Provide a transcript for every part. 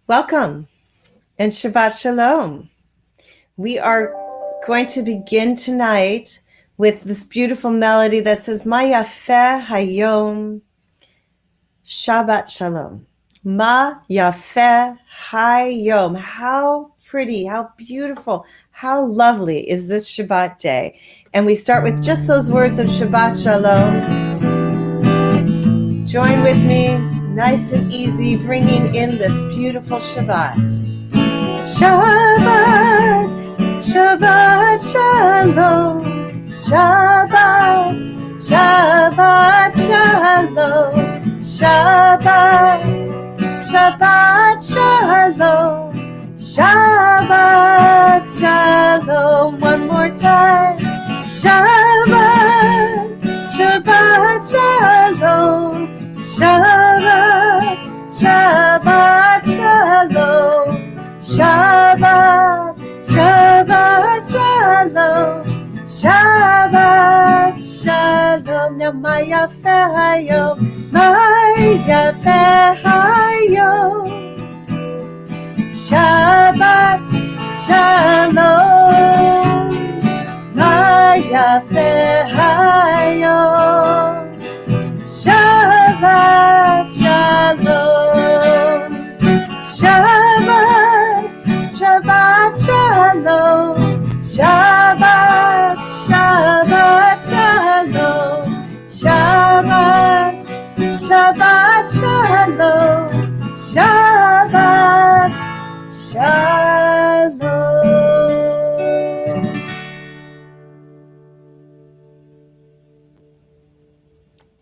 Welcome and Shabbat Shalom. We are going to begin tonight with this beautiful melody that says, Ma Yafeh Hayom Shabbat Shalom. Ma Yafeh Hayom. How pretty, how beautiful, how lovely is this Shabbat day. And we start with just those words of Shabbat Shalom. Join with me, nice and easy, bringing in this beautiful Shabbat. Shabbat, Shabbat Shalom, Shabbat, Shabbat Shalom, Shabbat, Shabbat Shalom, Shabbat Shalom. One more time. Shabbat, Shabbat Shalom, Shabbat, Shabbat Shalom, Shabbat, Shabbat Shalom, Shabbat Shalom. Now Ma Yafeh Hayom, Ma Yafeh Hayom, Shabbat Shalom, Ma Yafeh Hayom, Shabbat Shalom, Shabbat, Shabbat Shalom, Shabbat, Shabbat Shalom, Shabbat, Shabbat Shalom, Shabbat Shalom.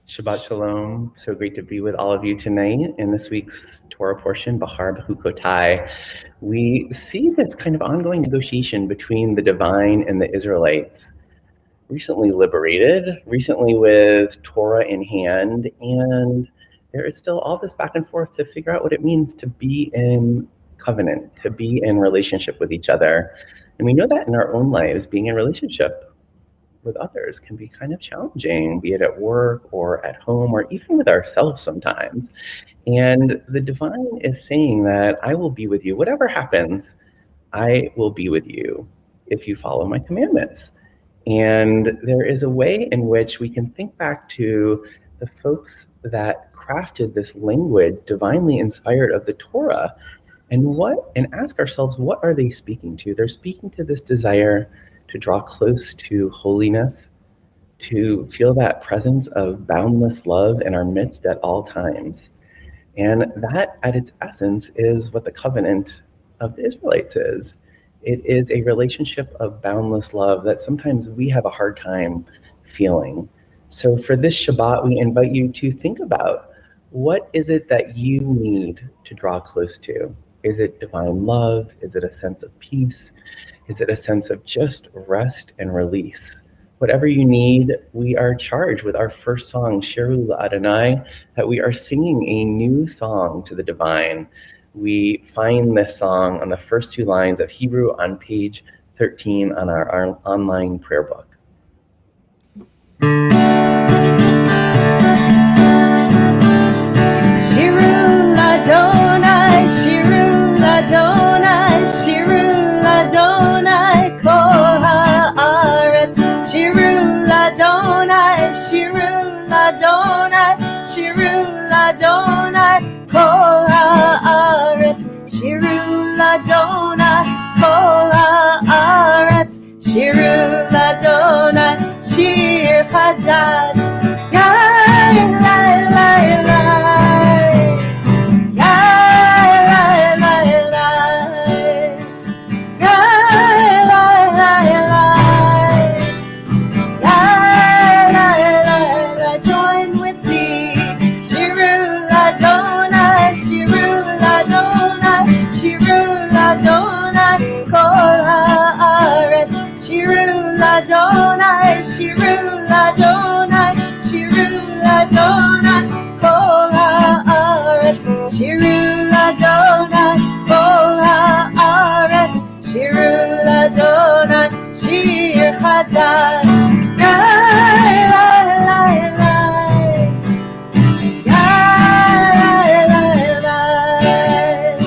Shabbat Shalom. So great to be with all of you tonight in this week's Torah portion, Bahar B'Hukotai. We see this kind of ongoing negotiation between the divine and the Israelites, recently liberated, recently with Torah in hand, and there is still all this back and forth to figure out what it means to be in covenant, to be in relationship with each other. And we know that in our own lives, being in relationship with others can be kind of challenging, be it at work or at home or even with ourselves sometimes. And the divine is saying that I will be with you. Whatever happens, I will be with you if you follow my commandments. And there is a way in which we can think back to the folks that crafted this language divinely inspired of the Torah and ask ourselves, what are they speaking to? They're speaking to this desire to draw close to holiness, to feel that presence of boundless love in our midst at all times. And that, at its essence, is what the covenant of the Israelites is. It is a relationship of boundless love that sometimes we have a hard time feeling. So for this Shabbat, we invite you to think about, what is it that you need to draw close to? Is it divine love? Is it a sense of peace? Is it a sense of just rest and release? Whatever you need, we are charged with our first song, Shiru L'Adonai, that we are singing a new song to the divine. We find this song on the first two lines of Hebrew on page 13 on our online prayer book. Shiru L'Adonai, Shiru L'Adonai, Shiru L'Adonai, Kol haaretz. Shiru L'Adonai, Shiru L'Adonai, Shiru L'Adonai, Kol haaretz. Shiru L'Adonai, Kol haaretz. Shiru L'Adonai, Shir Chadash. Yai, lai, lai, lai. Yai, lai, lai, lai. Yai, lai, lai, lai. Yai, lai, lai, lai. Join with me. Shiru L'Adonai, Shiru L'Adonai, Shiru L'Adonai, Kol haaretz. Shiru L'Adonai, Shiru L'Adonai, Shiru L'Adonai, Kol haaretz. Shiru L'Adonai, Kol haaretz. Shiru L'Adonai, Shir Chadash. Lai, lai, lai, lai. Lai, lai, lai, lai.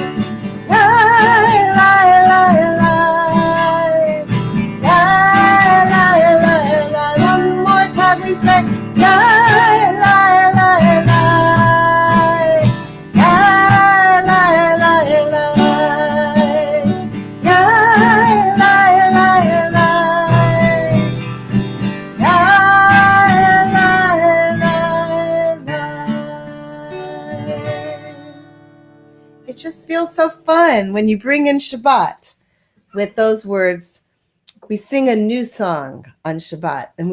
it just feels so fun when you bring in Shabbat with those words. We sing a new song on Shabbat, and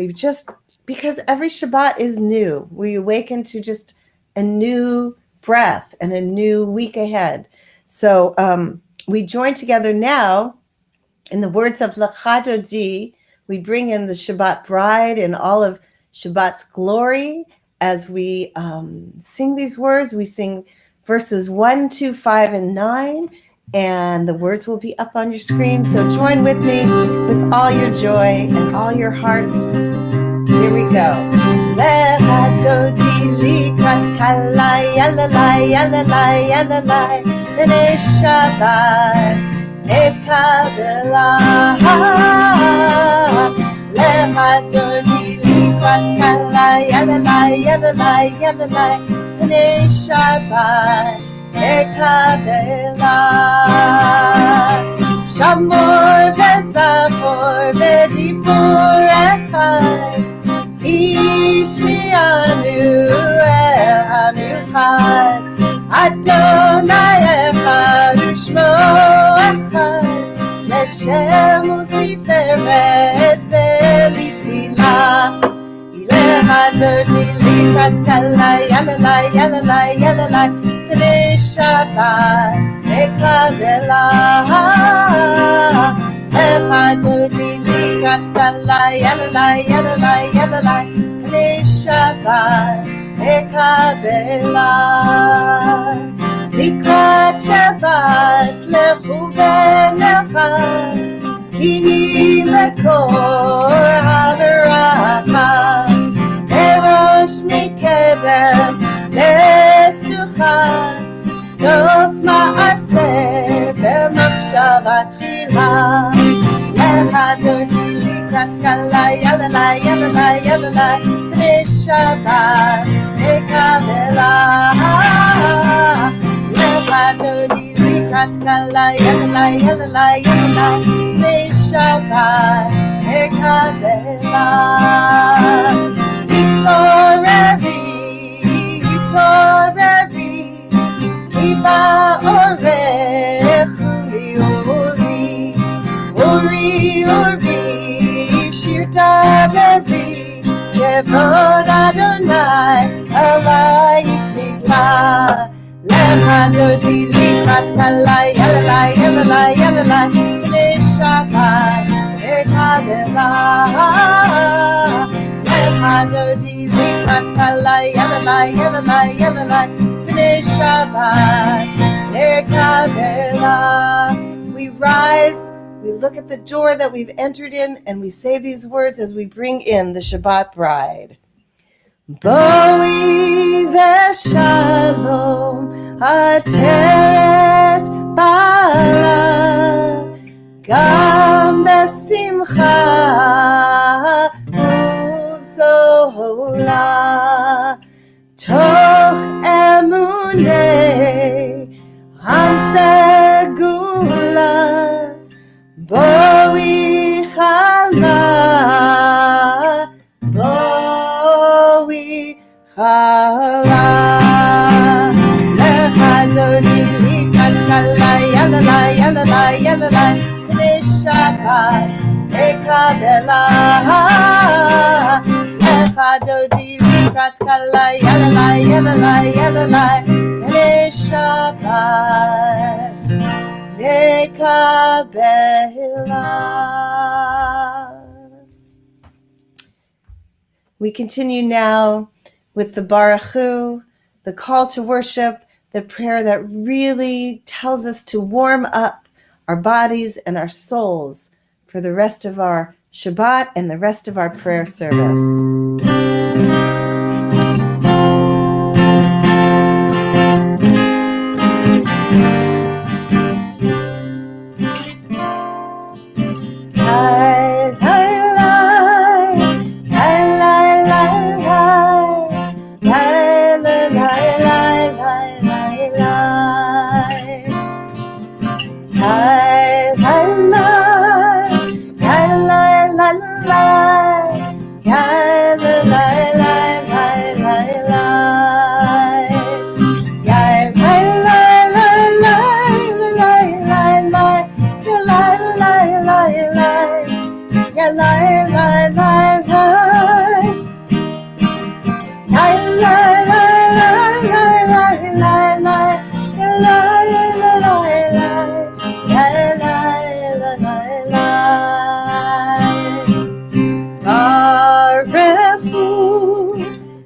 because every Shabbat is new, we awaken to just a new breath and a new week ahead. So we join together now in the words of Lecha Dodi. We bring in the Shabbat bride and all of Shabbat's glory as we sing these words. We sing verses 1, 2, 5, and 9. And the words will be up on your screen. So join with me with all your joy and all your heart. Here we go. Lecha Dodi likrat kala yalalai yalalai yalalai b'nei Shabbat ekabela. Lecha Dodi likrat kala yalalai yalalai yalalai b'nei Shabbat ekabela. Shamor v'zachor v'dibur echad ishmi'anu el hamichad Adonai echad u'shmo echad Leshem u'tiferet v'litila Lecha Dodi likrat kala yalalai yalalai yalalai b'nei Shabbat ekabela. Lecha Dodi likrat kala yalalai yalalai yalalai b'nei Shabbat ekabela. Likrat Shabbat lechu v'nechad ki hi mekor haberachah Erosh mikedem lesucha sof ma'aseh b'machshava tchila. Lecha Dodi likrat kala yalalai yalalai yalalai b'nei Shabbat ekabela. Lecha Dodi likrat kala yalalai yalalai yalalai b'nei Shabbat ekabela. Hitoreri, hitoreri, kiba orech uri uri, uri uri, shir daveri, kevod Adonai alayik nigla. Lecha Dodi likrat kala yalalai yalalai yalalai b'nei Shabbat ekabela. Lecha Dodi likrat kala yalalai yalalai yalalai b'nei Shabbat ekabela. We rise, we look at the door that we've entered in, and we say these words as we bring in the Shabbat bride. Boi v'shalom ateret bala gam besimcha uvzola toch emunei hamsegula boi chala chala. Lecha Dodi likrat kala yalalai yalalai yalalai b'nei Shabbat ekabela. Lecha Dodi likrat kala yalalai yalalai yalalai b'nei Shabbat ekabela. We continue now with the Baruch Hu, the call to worship, the prayer that really tells us to warm up our bodies and our souls for the rest of our Shabbat and the rest of our prayer service.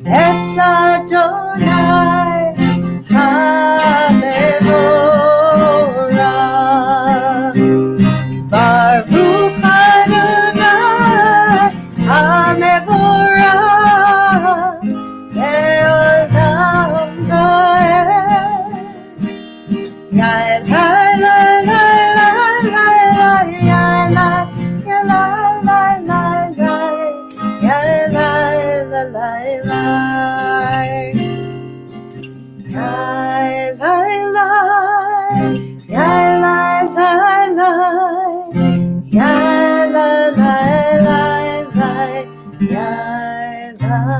et Adonai HaMevorach. Baruch Adonai HaMevorach le'olam vaed. Yai lai lai lai lai lai yai lai yai lai lai lai yai lai lai lai yai lai lai yai lai lai lai yai lai lai lai yai lai.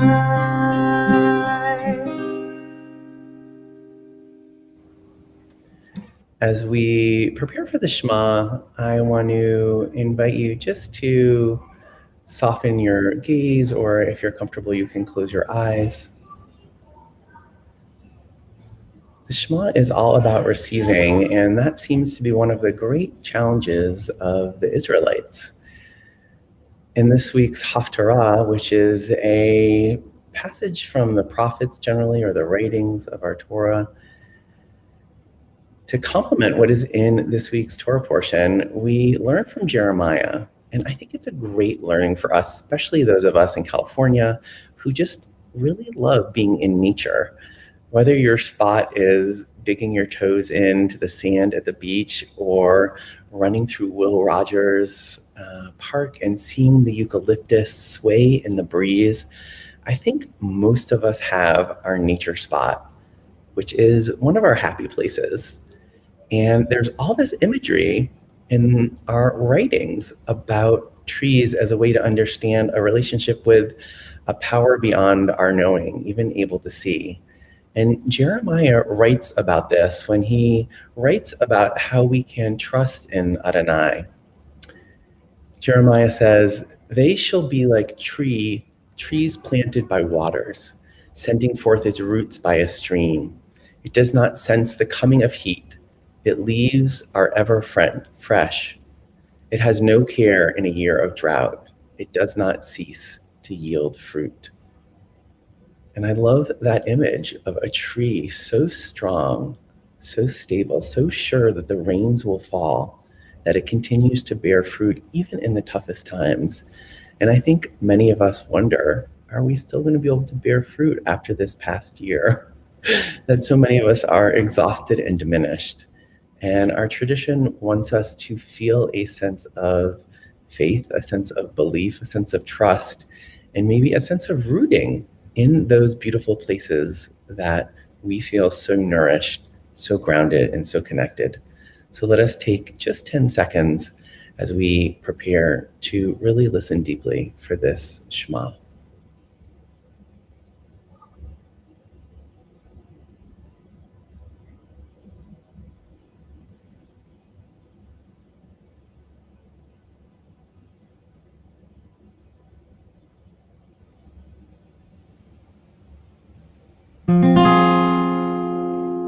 As we prepare for the Shema, I want to invite you just to soften your gaze, or if you're comfortable, you can close your eyes. The Shema is all about receiving, and that seems to be one of the great challenges of the Israelites. In this week's Haftarah, which is a passage from the prophets generally, or the writings of our Torah, to complement what is in this week's Torah portion, we learn from Jeremiah. And I think it's a great learning for us, especially those of us in California who just really love being in nature. Whether your spot is digging your toes into the sand at the beach or running through Will Rogers Park and seeing the eucalyptus sway in the breeze, I think most of us have our nature spot, which is one of our happy places. And there's all this imagery in our writings about trees as a way to understand a relationship with a power beyond our knowing, even able to see. And Jeremiah writes about this when he writes about how we can trust in Adonai. Jeremiah says, "They shall be like trees planted by waters, sending forth its roots by a stream. It does not sense the coming of heat. Its leaves are ever fresh. It has no care in a year of drought. It does not cease to yield fruit." And I love that image of a tree so strong, so stable, so sure that the rains will fall, that it continues to bear fruit even in the toughest times. And I think many of us wonder, are we still going to be able to bear fruit after this past year? That so many of us are exhausted and diminished. And our tradition wants us to feel a sense of faith, a sense of belief, a sense of trust, and maybe a sense of rooting in those beautiful places that we feel so nourished, so grounded, and so connected. So let us take just 10 seconds as we prepare to really listen deeply for this Shema.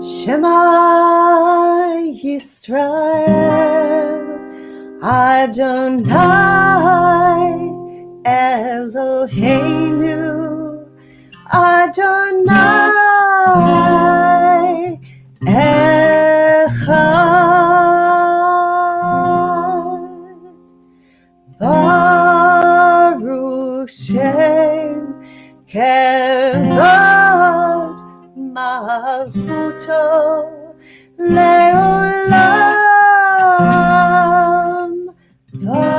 Shema Yisrael, Adonai Eloheinu, Adonai Echad. Baruch Shem Kevod Malchuto Leolam Vaed.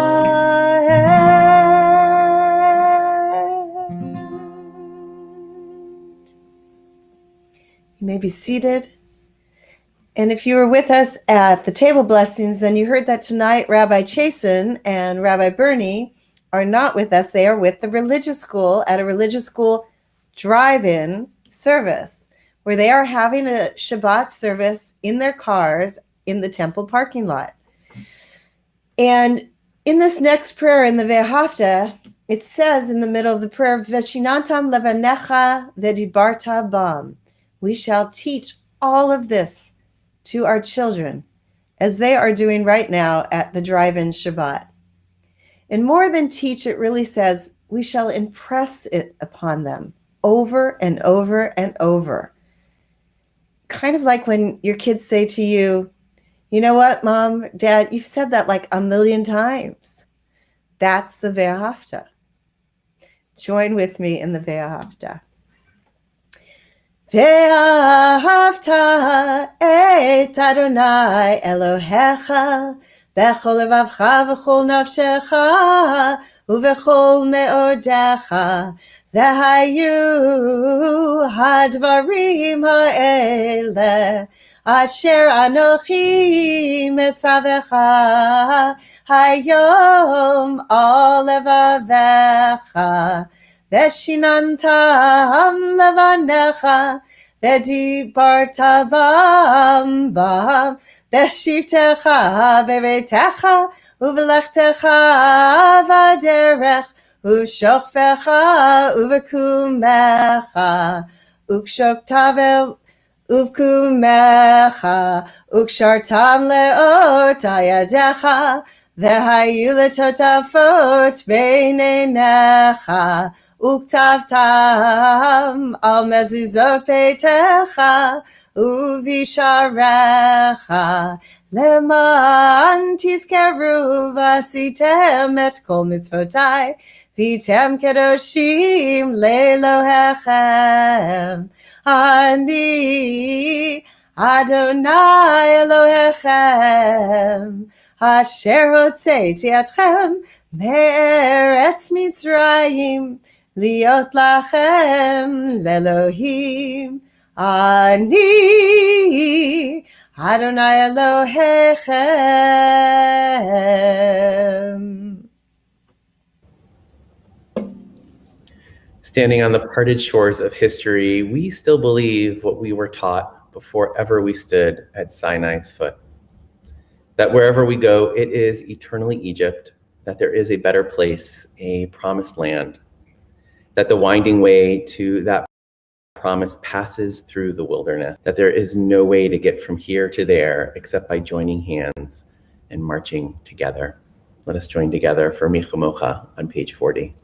You may be seated. And if you were with us at the table blessings, then you heard that tonight Rabbi Chasen and Rabbi Bernie are not with us. They are with the religious school at a religious school drive-in service, where they are having a Shabbat service in their cars in the temple parking lot. And in this next prayer in the Vehafta, it says in the middle of the prayer, Veshinantam levanecha vedibarta bam. We shall teach all of this to our children, as they are doing right now at the drive-in Shabbat. And more than teach, it really says, we shall impress it upon them over and over and over. Kind of like when your kids say to you, you know what, Mom, Dad, you've said that like 1,000,000 times. That's the Ve'ahavta. Join with me in the Ve'ahavta. Ve'ahavta et Adonai Elohecha bechol levavcha v'chol nafshecha uvechol me'odecha v'hayu hadvarim ha'ele asher anochi metzavecha hayom al levavecha Veshinantam levanecha vedibarta bam bam beshivtecha bevetecha uvelechtecha vaderech ushochvecha uvekumecha ukshoktavel uvkumecha ukshartam leot ayadecha Vehayu letotafot beinenecha uktavtam al mezuzot peitecha uvisharecha leman tizkeru vasitem et kol mitzvotai vitem kedoshim lelohechem ani Adonai Elohechem Asher hotzeiti atchem me'eretz Mitzrayim liot lachem lelohim ani Adonai Elohechem. Standing on the parted shores of history, we still believe what we were taught before ever we stood at Sinai's foot. That wherever we go, it is eternally Egypt, that there is a better place, a promised land, that the winding way to that promise passes through the wilderness, that there is no way to get from here to there except by joining hands and marching together. Let us join together for Michamocha on page 40.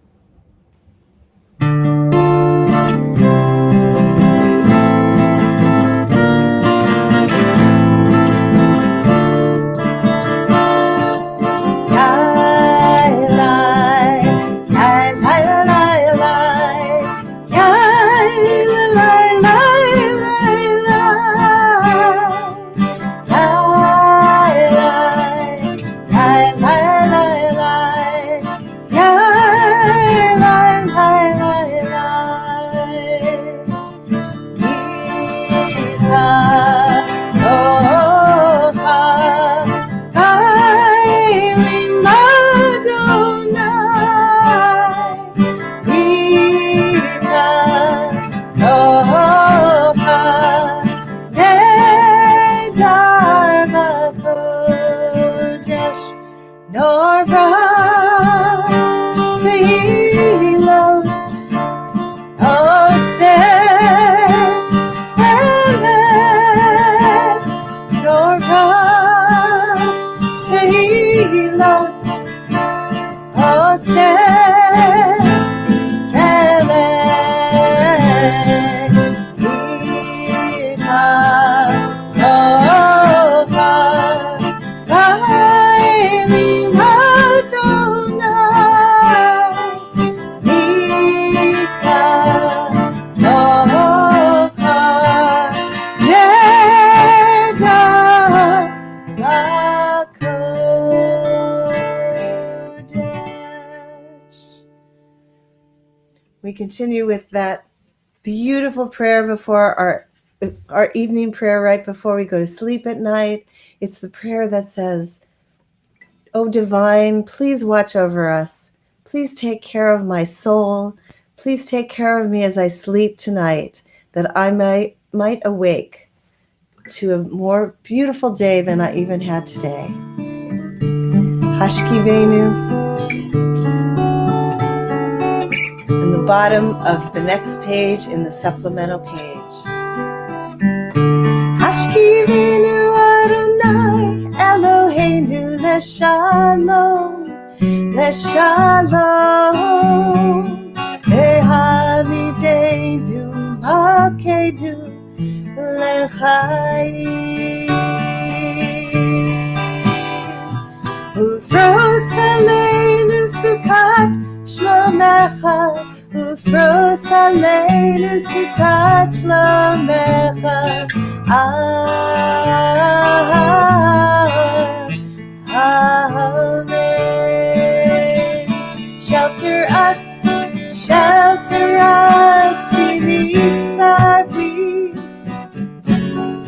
We continue with that beautiful prayer before it's our evening prayer right before we go to sleep at night. It's the prayer that says, "Oh divine, please watch over us. Please take care of my soul. Please take care of me as I sleep tonight, that I might awake to a more beautiful day than I even had today." Hashkivenu. bottom of the next page in the supplemental page. Hashkivenu Adonai Eloheinu leshalom, leshalom. Ehamidenu makedu lechayim. Ufros aleinu sukat shlomecha, ufros aleinu sukat shlomecha. Amen. Shelter us beneath thy wings,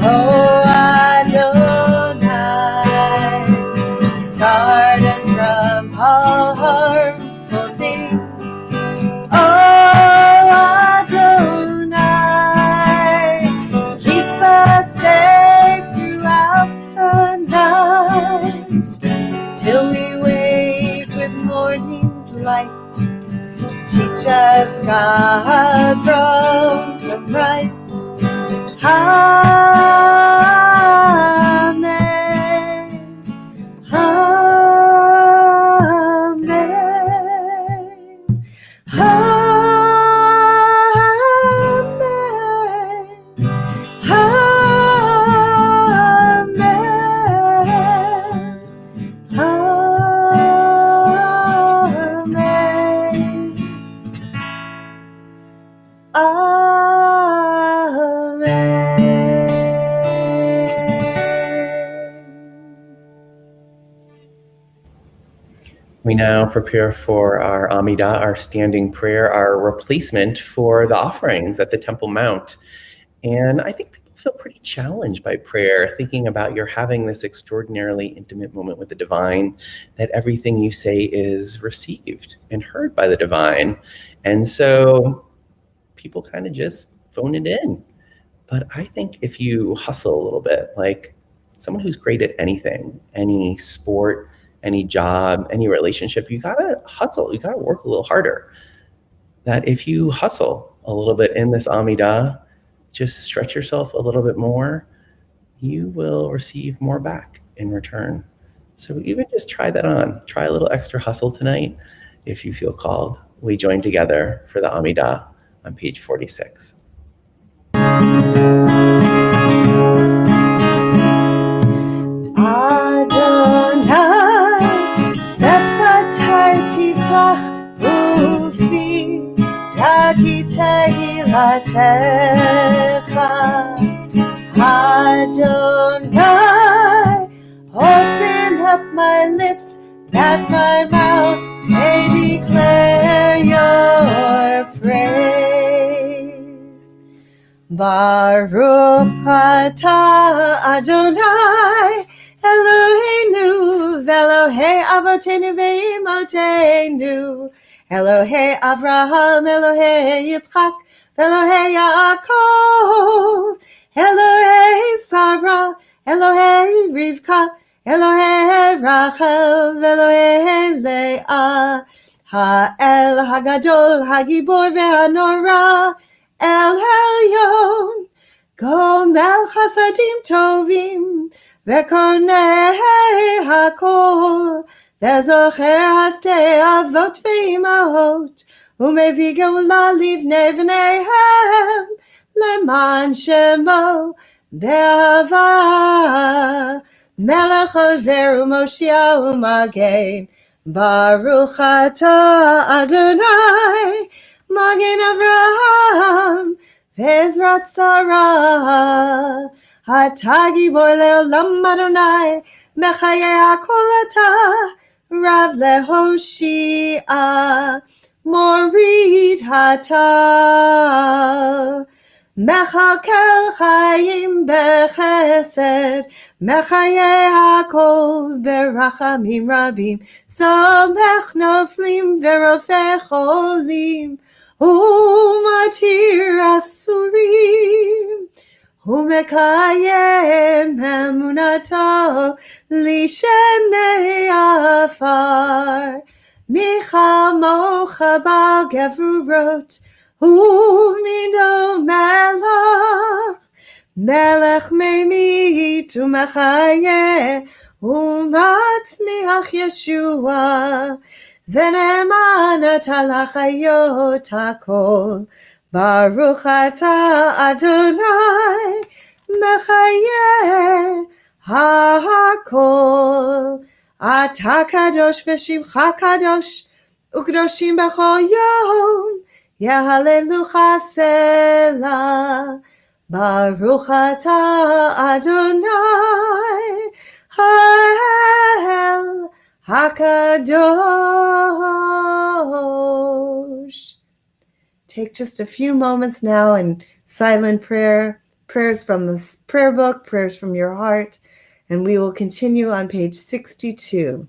oh Adonai. Guard us from all harmful things, oh Adonai. Keep us safe throughout the night, till we wake with morning's light. Teach us, God, wrong from right. Amen. Amen. Amen. We now prepare for our Amidah, our standing prayer, our replacement for the offerings at the Temple Mount. And I think people feel pretty challenged by prayer, thinking about you're having this extraordinarily intimate moment with the divine, that everything you say is received and heard by the divine. And so people kind of just phone it in. But I think if you hustle a little bit, like someone who's great at anything, any sport, any job, any relationship, you gotta hustle, you gotta work a little harder. That if you hustle a little bit in this Amidah, just stretch yourself a little bit more, you will receive more back in return. So even just try that on. Try a little extra hustle tonight if you feel called. We join together for the Amidah on page 46. Adonai, Sefatai Tiftach Ufi, Yagi Tehilatecha. Adonai, open up my lips, that my mouth may declare your praise. Baruch atah Adonai, Eloheinu, Velohei Avotenu ve'imotenu, Elohei Avraham, Elohei Yitzchak, Elohei Yaakov, Elohei Sarah, Elohei Rivka, Elohei Rachel, Elohei Leah, Ha'el Hagadol, Hagibor ve'hanora, El Elyon, Gomel Chasadim Tovim, Ve'kornei Hakol, Ve'zocher Hastei Avot ve'imahot, Umevi Geula Livnei V'neihem, Leman Shemo Be'ava, Melech Ozer U'Moshiach U'Magen, Baruch atah Adonai, Magen Avraham, Ve'ezrat Sarah, Atah Gibor Le'olam Adonai, Mechayeh HaKol atah, Rav leHoshia, Morid hatah, Mechakel Chayim bechesed, Mechayeh HaKol berachamim rabim, Somech noflim verofeh cholim, Umatir asurim, Umekayem emunato lishenei afar, Michamocha bal gevurot, umido melech, melech meimit umechaye, umatzmiach Yeshua, v'ne'emanat halachayot hakol, Baruch atah Adonai, mechaye hakol. Ata kadosh v'shimcha kadosh, ukdoshim b'chol yom, yehalelucha selah. Baruch atah Adonai, ha'el hakadosh. Take just a few moments now in silent prayer, prayers from the prayer book, prayers from your heart, and we will continue on page 62.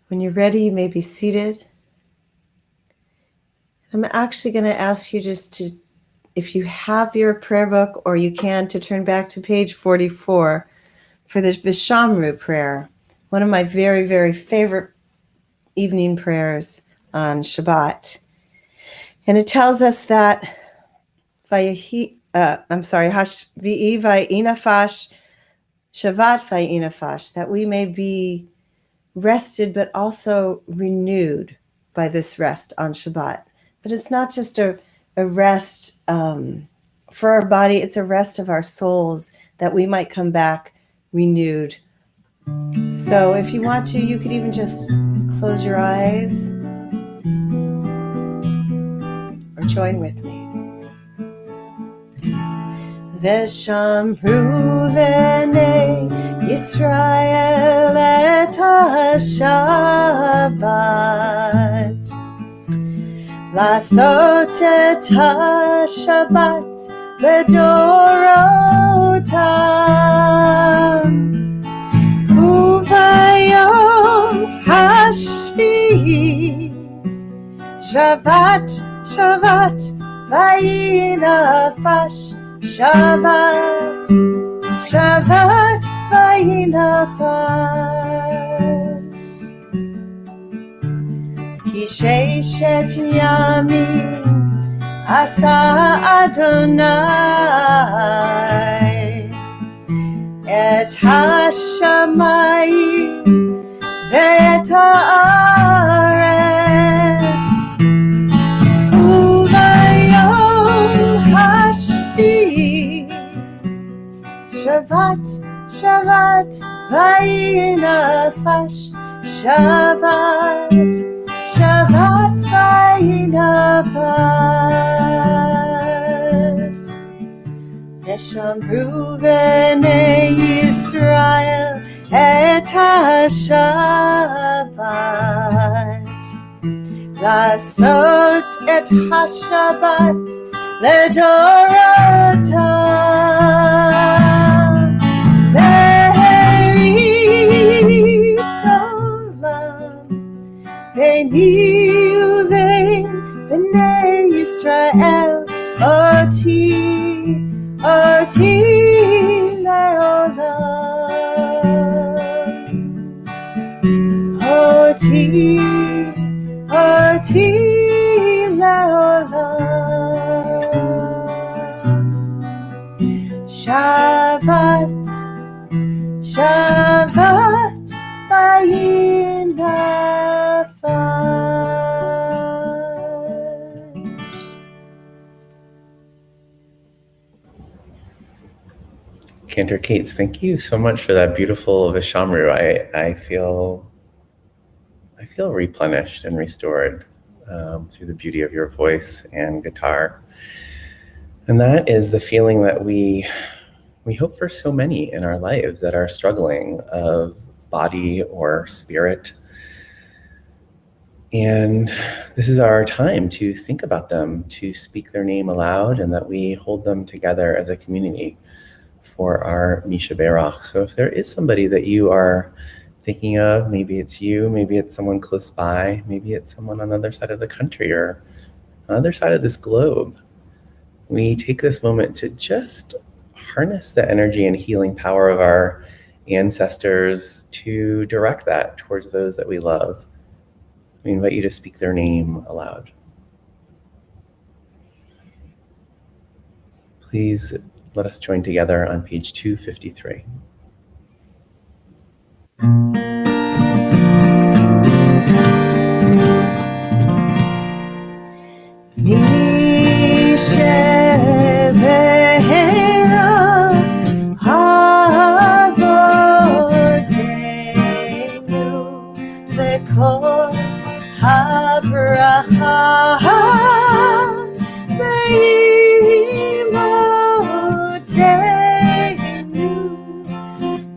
When you're ready, you may be seated. I'm actually going to ask you just to, if you have your prayer book or you can, to turn back to page 44 for the Vishamru prayer, one of my very, very favorite evening prayers on Shabbat. And it tells us that Hashvi'i va'inafash, Shavat va'inafash, that we may be rested but also renewed by this rest on Shabbat. But it's not just a rest for our body, it's a rest of our souls, that we might come back renewed. So if you want to, you could even just close your eyes or join with me. Veshamru v'nei Yisrael et ha-Shabbat, Lasot et ha-Shabbat ledorotam, Uvayom hashvi'i Shavat, Shavat va'inafash, Shabbat, Shabbat va'inafash. Ki sheishet yamim asa Adonai et hashamayim ve'et haaretz, uvayom hashvi'i Shavat, Shavat va'inafash, Shavat, Shavat va'inafash. Veshamru v'nei Yisrael et ha-Shabbat, Lasot et ha-Shabbat ledorotam, Be'erit olam, Beini uvein b'nei Yisrael, Oti, Oti le'olam, Oti, Oti le'olam. Shabbat, Shabbat va'inafash. Cantor Cates, thank you so much for that beautiful Vishamru. I feel replenished and restored through the beauty of your voice and guitar. And that is the feeling that we hope for so many in our lives that are struggling of body or spirit. And this is our time to think about them, to speak their name aloud, and that we hold them together as a community for our Misha Berach. So if there is somebody that you are thinking of, maybe it's you, maybe it's someone close by, maybe it's someone on the other side of the country or on the other side of this globe, we take this moment to just harness the energy and healing power of our ancestors to direct that towards those that we love. We invite you to speak their name aloud. Please let us join together on page 253.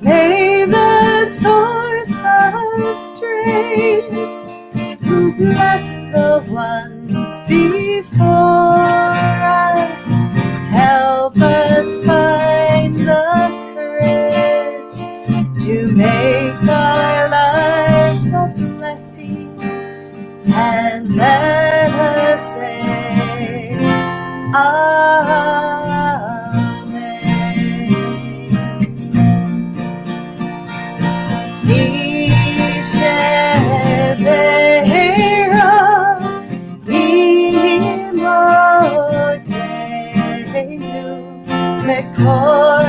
May the source of strength, who bless the ones before us, help us find the courage to make our lives a blessing, and let us say Amen. Mekor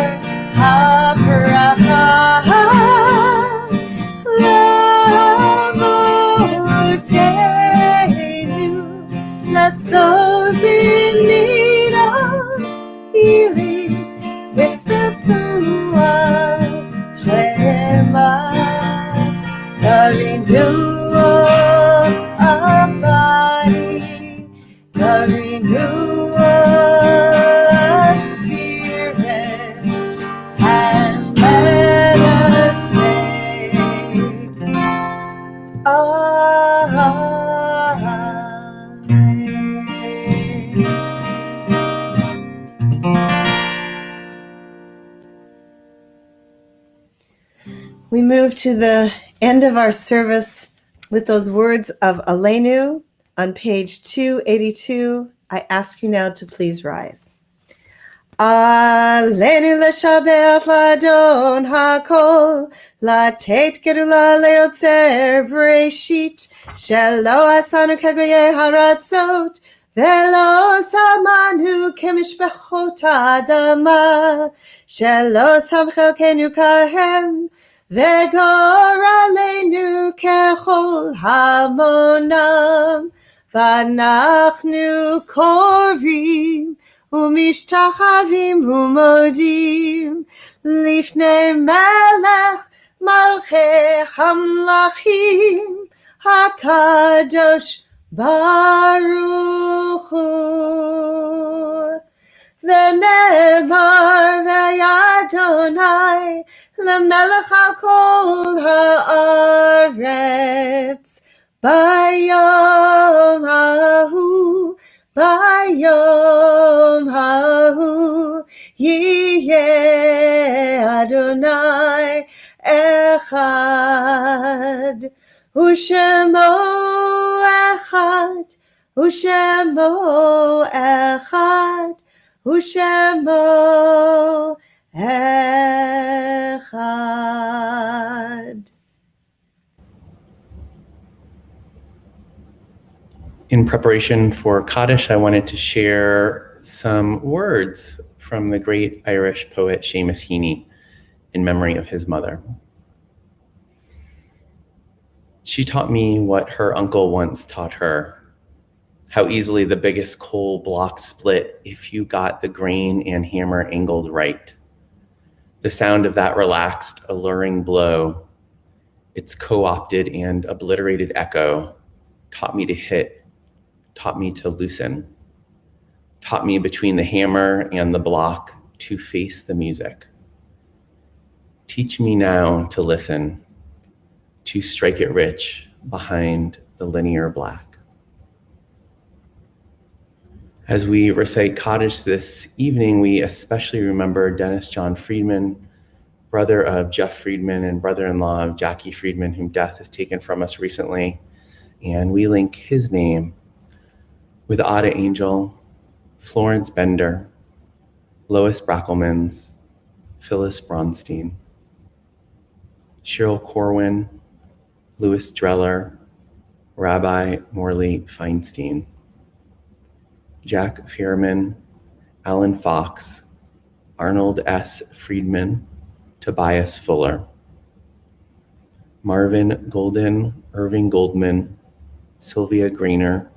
habracha lavotenu, bless those in need of healing with refuah shema, the renewal of body, the renewal of spirit, and let us say Amen. We move to the end of our service with those words of Aleinu on page 282. I ask you now to please rise. Aleinu l'shabeach l'adon hakol, latet gerula leotzer breshit, shelo asanu kagoye haratzot, velo samanu kemishbechot adama, shelo samchelkenu kahem, vegor aleinu kechol hamonam, vanachnu korim, ומשתחווים ומודים לפני מלך מלכי המלכים הקדוש ברוך הוא. ונאמר וידוני למלך על כל הארץ ביום ההוא, ביום ההוא יהיה אדוני אחד, ושמו אחד, ושמו אחד, ושמו אחד. In preparation for Kaddish, I wanted to share some words from the great Irish poet Seamus Heaney in memory of his mother. She taught me what her uncle once taught her, how easily the biggest coal block split if you got the grain and hammer angled right. The sound of that relaxed, alluring blow, its co-opted and obliterated echo, taught me to hit, taught me to loosen, taught me between the hammer and the block to face the music. Teach me now to listen, to strike it rich behind the linear black. As we recite Kaddish this evening, we especially remember Dennis John Friedman, brother of Jeff Friedman and brother-in-law of Jackie Friedman, whom death has taken from us recently. And we link his name with Ada Angel, Florence Bender, Lois Brackelmans, Phyllis Bronstein, Cheryl Corwin, Louis Dreller, Rabbi Morley Feinstein, Jack Fierman, Alan Fox, Arnold S. Friedman, Tobias Fuller, Marvin Golden, Irving Goldman, Sylvia Grainer,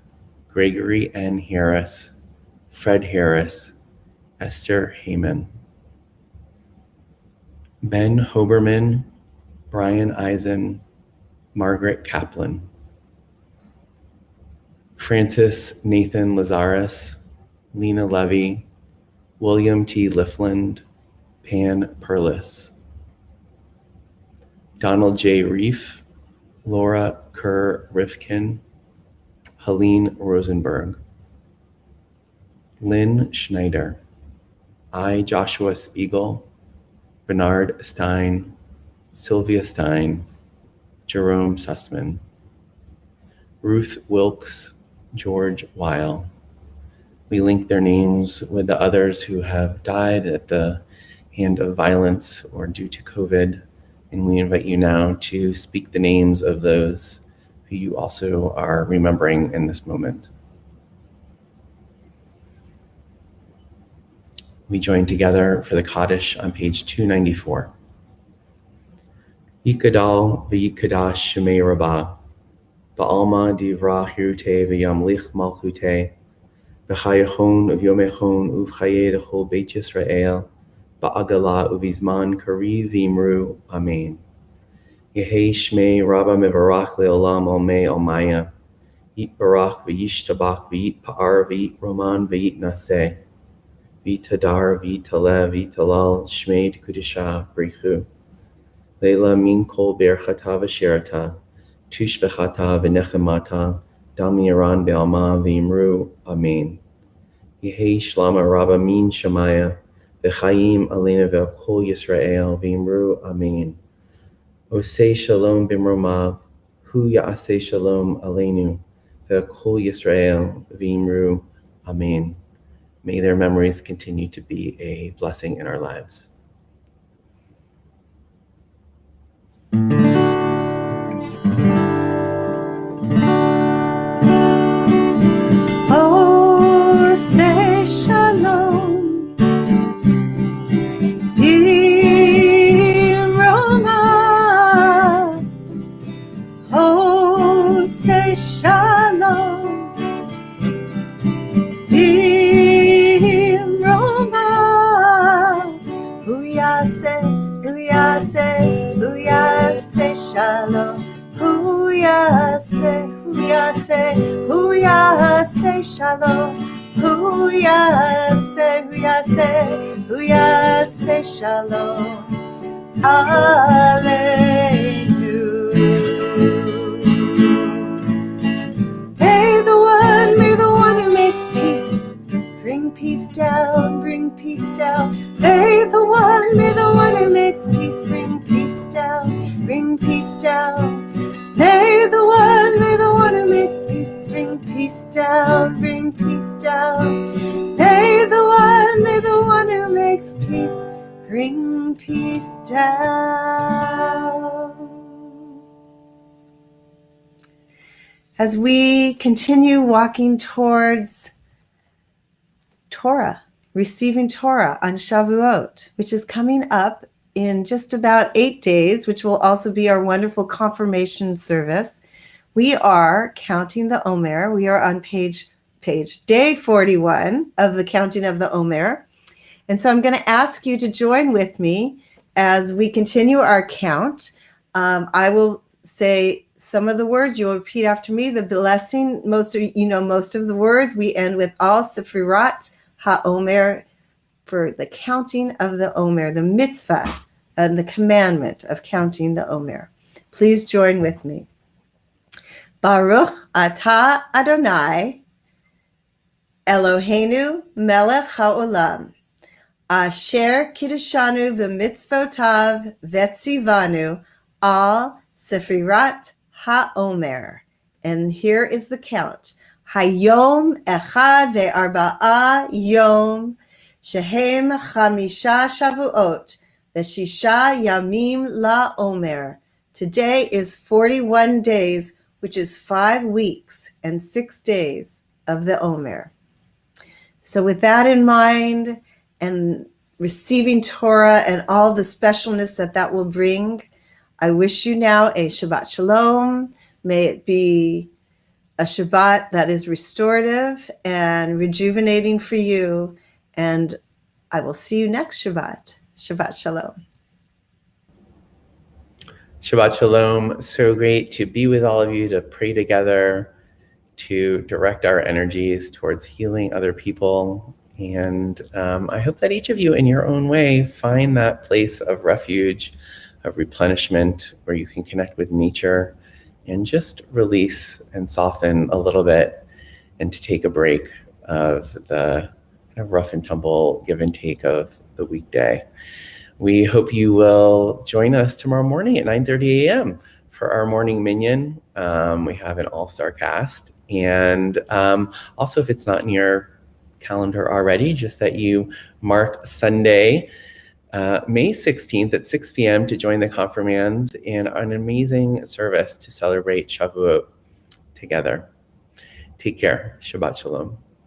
Gregory N. Harris, Fred Harris, Esther Heyman, Ben Hoberman, Brian Eisen, Margaret Kaplan, Francis Nathan Lazarus, Lena Levy, William T. Lifland, Pan Perlis, Donald J. Reif, Laura Kerr Rifkin, Helene Rosenberg, Lynn Schneider, I. Joshua Spiegel, Bernard Stein, Sylvia Stein, Jerome Sussman, Ruth Wilkes, George Weil. We link their names with the others who have died at the hand of violence or due to COVID, and we invite you now to speak the names of those who you also are remembering in this moment. We join together for the Kaddish on page 294. Yikadal v'yikadash shemei rabbah, ba'alma divra hirute v'yamlich malchute, v'chayachon uv'yomechon uv'chaye d'chol beit Yisrael, ba'agala uv'izman kari v'imru, amen. Yehei shmei rabba mevarach le'olam almei almaya, yit barach v'yishtabach v'yit pa'ar v'yit roman v'yit naseh, v'yitadar v'yitaleh v'yitalal shmei d'kudisha brichu. Leila min kol berchata v'shirata, tushbechata v'nechemata, dam yaran be'alma v'imru, amen. Yehei shlama rabba min shamaya, v'chayim alena ve'kol Yisrael v'imru, amen. Osei shalom b'mromav, hu ya'aseh shalom aleinu, ve'kol Yisrael v'imru, amen. May their memories continue to be a blessing in our lives. Oh, say shalom, Roma. Oh, say shalom, Roma. Huyase, shalom. Huyase, shalom. Huyase, shalom. Aleinu. May the one who makes peace, bring peace down, bring peace down. May the one who makes peace, bring peace down, bring peace down. May the one who makes peace, bring peace down, bring peace down. May the one who makes peace, bring peace down. As we continue walking towards Torah, receiving Torah on Shavuot, which is coming up in just about 8 days, which will also be our wonderful confirmation service. We are counting the Omer. We are on page day 41 of the counting of the Omer. And so I'm going to ask you to join with me as we continue our count, I will say some of the words. You'll repeat after me. The blessing, most of the words. We end with all Sefirat HaOmer for the counting of the Omer, the mitzvah and the commandment of counting the Omer. Please join with me. Baruch atah Adonai Eloheinu melech haolam asher kiddushanu b'mitzvotav vetzivanu al sefirat haomer. And here is the count. Hayom echad ve'arba'a yom shehem chamisha shavuot ve'shisha yamim la'omer. Today is 41 days, which is 5 weeks and 6 days of the Omer. So with that in mind, and receiving Torah and all the specialness that will bring, I wish you now a Shabbat Shalom. May it be a Shabbat that is restorative and rejuvenating for you. And I will see you next Shabbat. Shabbat Shalom. Shabbat Shalom. So great to be with all of you, to pray together, to direct our energies towards healing other people. And I hope that each of you in your own way find that place of refuge, of replenishment, where you can connect with nature and just release and soften a little bit, and to take a break of the kind of rough and tumble give and take of the weekday. We hope you will join us tomorrow morning at 9:30 a.m. for our morning minyan. We have an all-star cast. And also, if it's not in your calendar already, just that you mark Sunday, May 16th at 6 p.m. to join the confirmands in an amazing service to celebrate Shavuot together. Take care. Shabbat Shalom.